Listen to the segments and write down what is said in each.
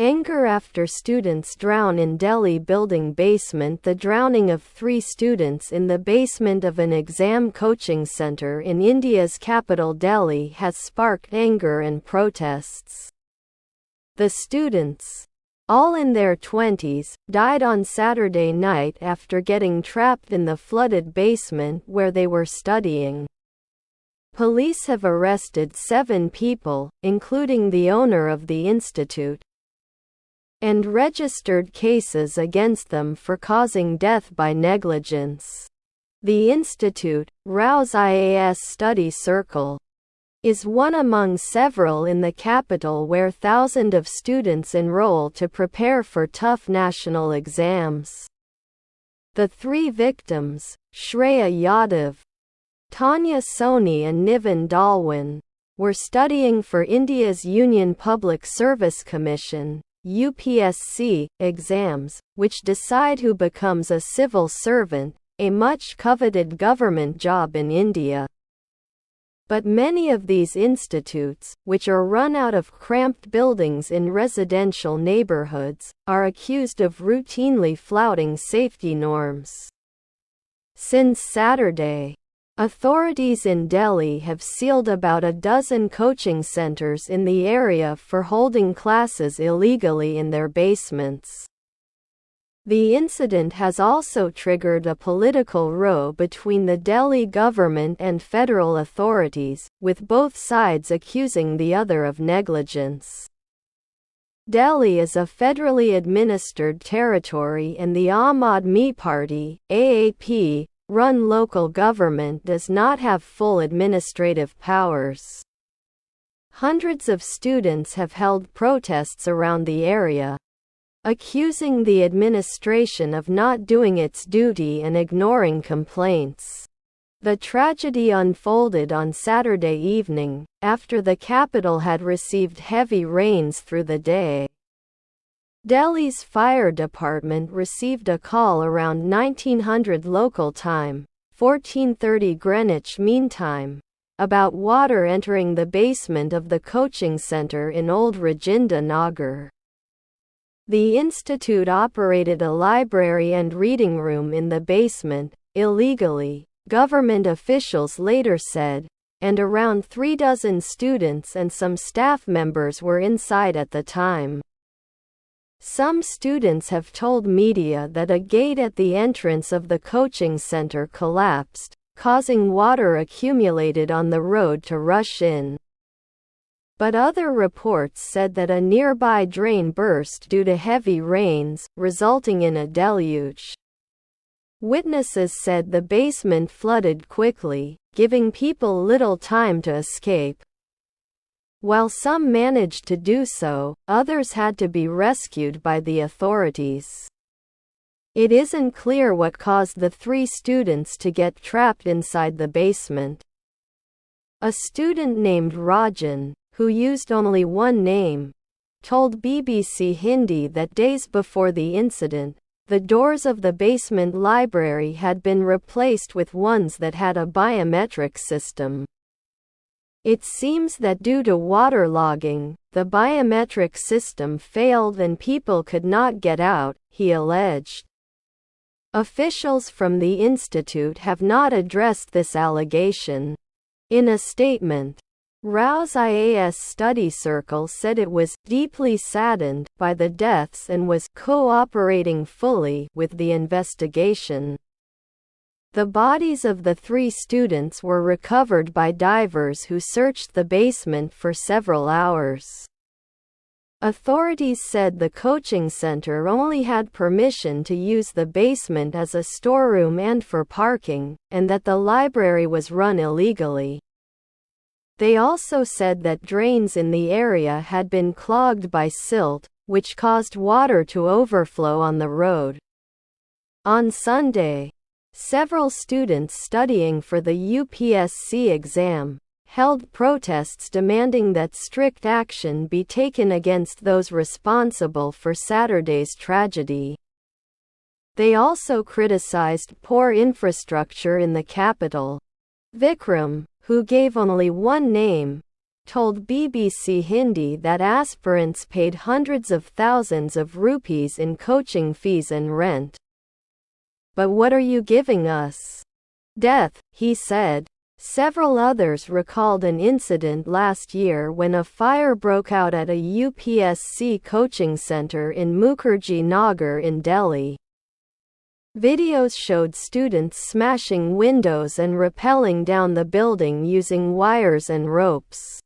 Anger after students drown in Delhi building basement. The drowning of 3 students in the basement of an exam coaching center in India's capital Delhi has sparked anger and protests. The students, all in their 20s, died on Saturday night after getting trapped in the flooded basement where they were studying. Police have arrested 7 people, including the owner of the institute, and registered cases against them for causing death by negligence. The institute, Rao's IAS Study Circle, is one among several in the capital where thousands of students enroll to prepare for tough national exams. The 3 victims, Shreya Yadav, Tanya Soni and Nivan Dalwan, were studying for India's Union Public Service Commission (UPSC) exams, which decide who becomes a civil servant, a much coveted government job in India. But many of these institutes, which are run out of cramped buildings in residential neighborhoods, are accused of routinely flouting safety norms. Since Saturday, authorities in Delhi have sealed about a dozen coaching centers in the area for holding classes illegally in their basements. The incident has also triggered a political row between the Delhi government and federal authorities, with both sides accusing the other of negligence. Delhi is a federally administered territory and the Aam Aadmi Party (AAP) run local government does not have full administrative powers. Hundreds of students have held protests around the area, accusing the administration of not doing its duty and ignoring complaints. The tragedy unfolded on Saturday evening, after the capital had received heavy rains through the day. Delhi's fire department received a call around 1900 local time, 14:30 Greenwich Mean Time, about water entering the basement of the coaching center in Old Rajinder Nagar. The institute operated a library and reading room in the basement, illegally, government officials later said, and around 36 students and some staff members were inside at the time. Some students have told media that a gate at the entrance of the coaching center collapsed, causing water accumulated on the road to rush in. But other reports said that a nearby drain burst due to heavy rains, resulting in a deluge. Witnesses said the basement flooded quickly, giving people little time to escape. While some managed to do so, others had to be rescued by the authorities. It isn't clear what caused the 3 students to get trapped inside the basement. A student named Rajan, who used only one name, told BBC Hindi that days before the incident, the doors of the basement library had been replaced with ones that had a biometric system. It seems that due to waterlogging, the biometric system failed and people could not get out, he alleged. Officials from the institute have not addressed this allegation. In a statement, Rao's IAS Study Circle said it was deeply saddened by the deaths and was cooperating fully with the investigation. The bodies of the 3 students were recovered by divers who searched the basement for several hours. Authorities said the coaching center only had permission to use the basement as a storeroom and for parking, and that the library was run illegally. They also said that drains in the area had been clogged by silt, which caused water to overflow on the road. On Sunday, Several students studying for the UPSC exam held protests demanding that strict action be taken against those responsible for Saturday's tragedy. They also criticized poor infrastructure in the capital. Vikram, who gave only one name, told BBC Hindi that aspirants paid hundreds of thousands of rupees in coaching fees and rent. "But what are you giving us?" "Death," he said. Several others recalled an incident last year when a fire broke out at a UPSC coaching center in Mukherjee Nagar in Delhi. Videos showed students smashing windows and rappelling down the building using wires and ropes.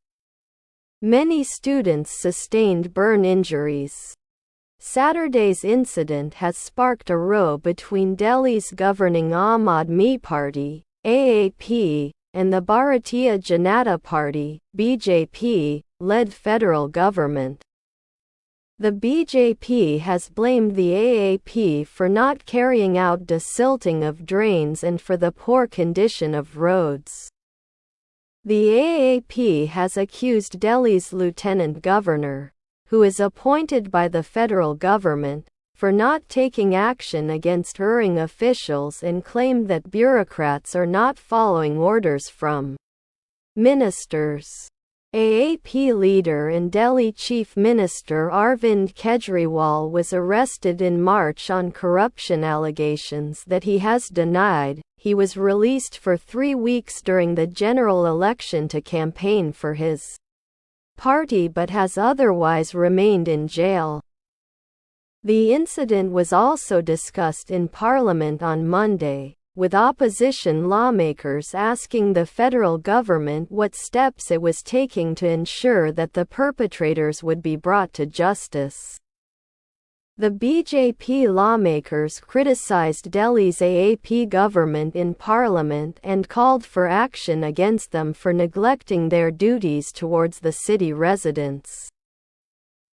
Many students sustained burn injuries. Saturday's incident has sparked a row between Delhi's governing Aam Aadmi Party (AAP) and the Bharatiya Janata Party (BJP)-led federal government. The BJP has blamed the AAP for not carrying out desilting of drains and for the poor condition of roads. The AAP has accused Delhi's lieutenant governor, who is appointed by the federal government, for not taking action against erring officials and claimed that bureaucrats are not following orders from ministers. AAP leader and Delhi Chief Minister Arvind Kejriwal was arrested in March on corruption allegations that he has denied. He was released for 3 weeks during the general election to campaign for his party but has otherwise remained in jail. The incident was also discussed in Parliament on Monday, with opposition lawmakers asking the federal government what steps it was taking to ensure that the perpetrators would be brought to justice. The BJP lawmakers criticized Delhi's AAP government in Parliament and called for action against them for neglecting their duties towards the city residents.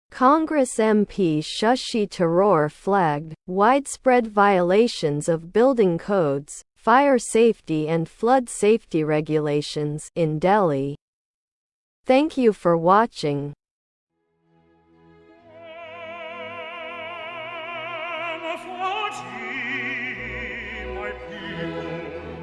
Congress MP Shashi Tharoor flagged widespread violations of building codes, fire safety and flood safety regulations in Delhi. Thank you for watching. My people,